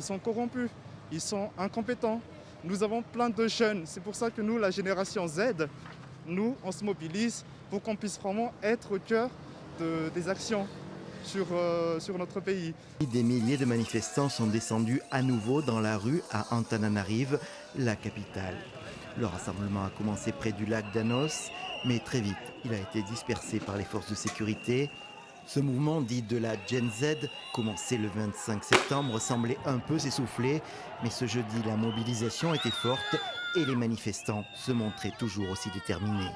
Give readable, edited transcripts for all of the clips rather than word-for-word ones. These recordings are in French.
sont corrompus, ils sont incompétents. Nous avons plein de jeunes, c'est pour ça que nous, la génération Z, nous, on se mobilise pour qu'on puisse vraiment être au cœur des actions sur notre pays. Des milliers de manifestants sont descendus à nouveau dans la rue à Antananarive, la capitale. Le rassemblement a commencé près du lac Danos, mais très vite, il a été dispersé par les forces de sécurité. Ce mouvement dit de la Gen Z, commencé le 25 septembre, semblait un peu s'essouffler, mais ce jeudi, la mobilisation était forte et les manifestants se montraient toujours aussi déterminés.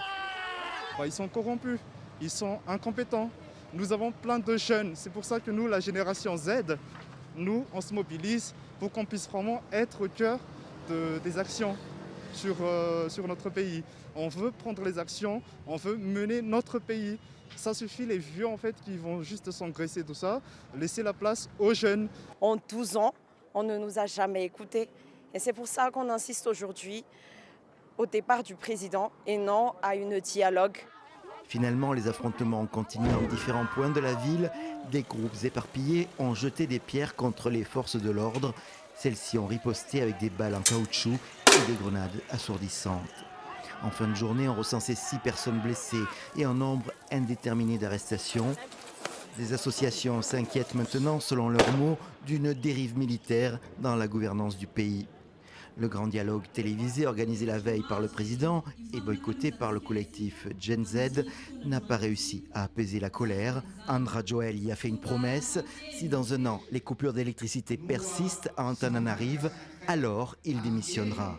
Ils sont corrompus, ils sont incompétents. Nous avons plein de jeunes, c'est pour ça que nous, la génération Z, nous, on se mobilise pour qu'on puisse vraiment être au cœur des actions sur notre pays. On veut prendre les actions, on veut mener notre pays. Ça suffit, les vieux en fait qui vont juste s'engraisser tout ça, laisser la place aux jeunes. En 12 ans, on ne nous a jamais écoutés. Et c'est pour ça qu'on insiste aujourd'hui au départ du président et non à une dialogue. Finalement, les affrontements ont continué en différents points de la ville. Des groupes éparpillés ont jeté des pierres contre les forces de l'ordre. Celles-ci ont riposté avec des balles en caoutchouc et des grenades assourdissantes. En fin de journée, on recensait 6 personnes blessées et un nombre indéterminé d'arrestations. Des associations s'inquiètent maintenant, selon leurs mots, d'une dérive militaire dans la gouvernance du pays. Le grand dialogue télévisé organisé la veille par le président et boycotté par le collectif Gen Z n'a pas réussi à apaiser la colère. Andra Joel y a fait une promesse. Si dans un an, les coupures d'électricité persistent à Antananarive, alors il démissionnera.